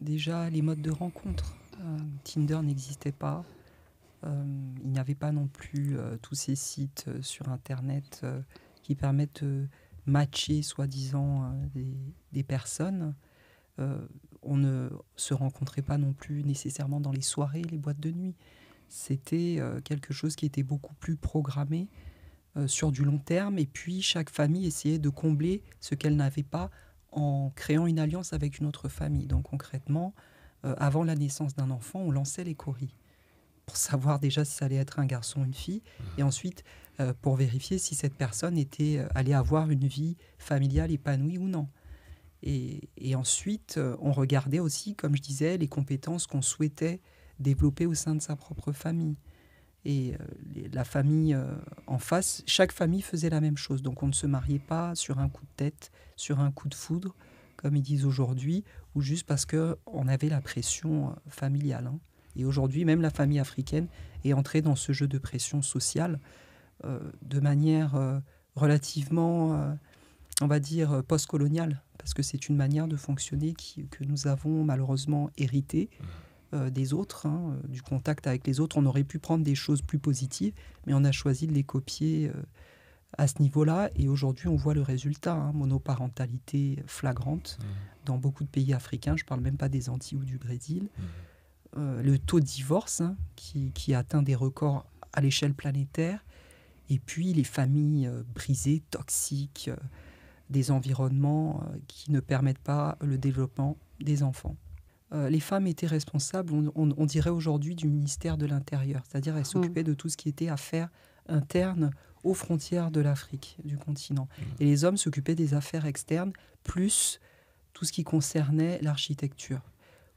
déjà les modes de rencontre. Tinder n'existait pas. Il n'y avait pas non plus tous ces sites sur Internet qui permettent de matcher, soi-disant, des personnes. On ne se rencontrait pas non plus nécessairement dans les soirées, les boîtes de nuit. C'était quelque chose qui était beaucoup plus programmé sur du long terme. Et puis, chaque famille essayait de combler ce qu'elle n'avait pas en créant une alliance avec une autre famille. Donc, concrètement, avant la naissance d'un enfant, on lançait les courriers pour savoir déjà si ça allait être un garçon ou une fille, et ensuite pour vérifier si cette personne allait avoir une vie familiale épanouie ou non. Et ensuite, on regardait aussi, comme je disais, les compétences qu'on souhaitait développer au sein de sa propre famille. Et la famille en face, chaque famille faisait la même chose. Donc on ne se mariait pas sur un coup de tête, sur un coup de foudre, comme ils disent aujourd'hui, ou juste parce qu'on avait la pression familiale. Et aujourd'hui, même la famille africaine est entrée dans ce jeu de pression sociale de manière relativement, on va dire, post-coloniale, parce que c'est une manière de fonctionner que nous avons malheureusement héritée des autres, du contact avec les autres. On aurait pu prendre des choses plus positives, mais on a choisi de les copier à ce niveau-là. Et aujourd'hui, on voit le résultat, monoparentalité flagrante dans beaucoup de pays africains. Je ne parle même pas des Antilles ou du Brésil. Le taux de divorce qui atteint des records à l'échelle planétaire, et puis les familles brisées, toxiques, des environnements qui ne permettent pas le développement des enfants. Les femmes étaient responsables, on dirait aujourd'hui, du ministère de l'Intérieur, c'est-à-dire elles s'occupaient de tout ce qui était affaires internes aux frontières de l'Afrique, du continent. Et les hommes s'occupaient des affaires externes, plus tout ce qui concernait l'architecture.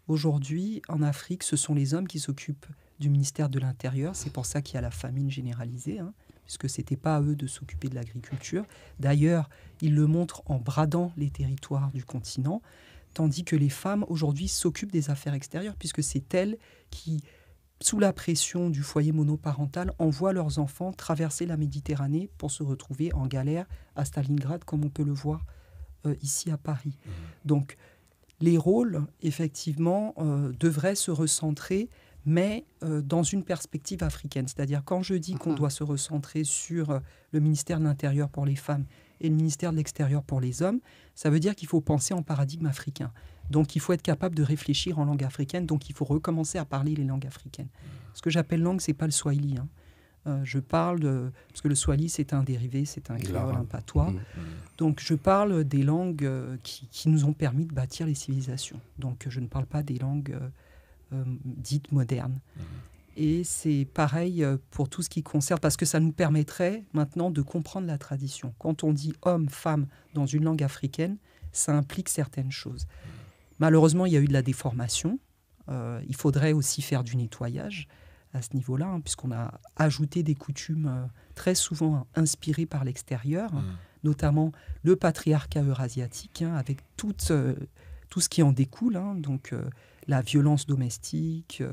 Aujourd'hui, en Afrique, ce sont les hommes qui s'occupent du ministère de l'Intérieur. C'est pour ça qu'il y a la famine généralisée, puisque ce n'était pas à eux de s'occuper de l'agriculture. D'ailleurs, ils le montrent en bradant les territoires du continent, tandis que les femmes, aujourd'hui, s'occupent des affaires extérieures, puisque c'est elles qui, sous la pression du foyer monoparental, envoient leurs enfants traverser la Méditerranée pour se retrouver en galère à Stalingrad, comme on peut le voir ici à Paris. Donc, les rôles, effectivement, devraient se recentrer, mais dans une perspective africaine. C'est-à-dire, quand je dis qu'on doit se recentrer sur le ministère de l'Intérieur pour les femmes et le ministère de l'Extérieur pour les hommes, ça veut dire qu'il faut penser en paradigme africain. Donc, il faut être capable de réfléchir en langue africaine. Donc, il faut recommencer à parler les langues africaines. Ce que j'appelle langue, ce n'est pas le swahili. Je parle de... Parce que le swahili, c'est un dérivé, c'est un créole, un patois. Donc, je parle des langues qui nous ont permis de bâtir les civilisations. Donc, je ne parle pas des langues dites modernes. Et c'est pareil pour tout ce qui concerne... Parce que ça nous permettrait maintenant de comprendre la tradition. Quand on dit homme, femme dans une langue africaine, ça implique certaines choses. Malheureusement, il y a eu de la déformation. Il faudrait aussi faire du nettoyage à ce niveau-là, puisqu'on a ajouté des coutumes très souvent inspirées par l'extérieur, notamment le patriarcat eurasiatique, avec tout ce qui en découle, donc la violence domestique,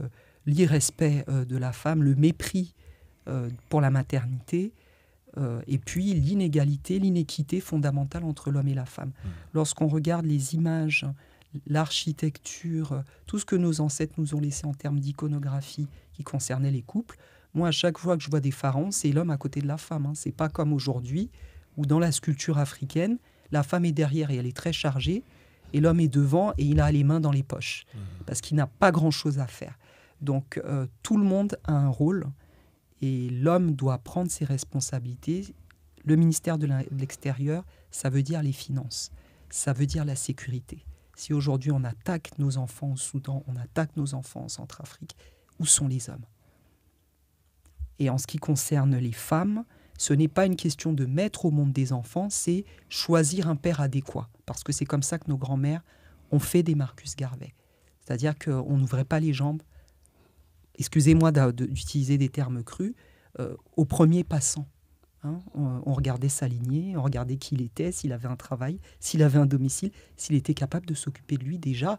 l'irrespect de la femme, le mépris pour la maternité, et puis l'inégalité, l'inéquité fondamentale entre l'homme et la femme. Lorsqu'on regarde les images, l'architecture, tout ce que nos ancêtres nous ont laissé en termes d'iconographie qui concernait les couples, moi, à chaque fois que je vois des pharaons, c'est l'homme à côté de la femme. C'est pas comme aujourd'hui, où dans la sculpture africaine, la femme est derrière et elle est très chargée, et l'homme est devant et il a les mains dans les poches, parce qu'il n'a pas grand-chose à faire. Donc, tout le monde a un rôle, et l'homme doit prendre ses responsabilités. Le ministère de l'Extérieur, ça veut dire les finances, ça veut dire la sécurité. Si aujourd'hui on attaque nos enfants au Soudan, on attaque nos enfants en Centrafrique, où sont les hommes? Et en ce qui concerne les femmes, ce n'est pas une question de mettre au monde des enfants, c'est choisir un père adéquat. Parce que c'est comme ça que nos grands-mères ont fait des Marcus Garvey. C'est-à-dire qu'on n'ouvrait pas les jambes, excusez-moi d'utiliser des termes crus, au premier passant. On regardait sa lignée, on regardait qui il était, s'il avait un travail, s'il avait un domicile, s'il était capable de s'occuper de lui déjà,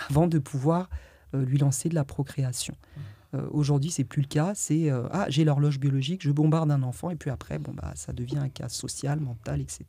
avant de pouvoir lui lancer de la procréation. Aujourd'hui, c'est plus le cas. C'est j'ai l'horloge biologique, je bombarde un enfant, et puis après, ça devient un cas social, mental, etc.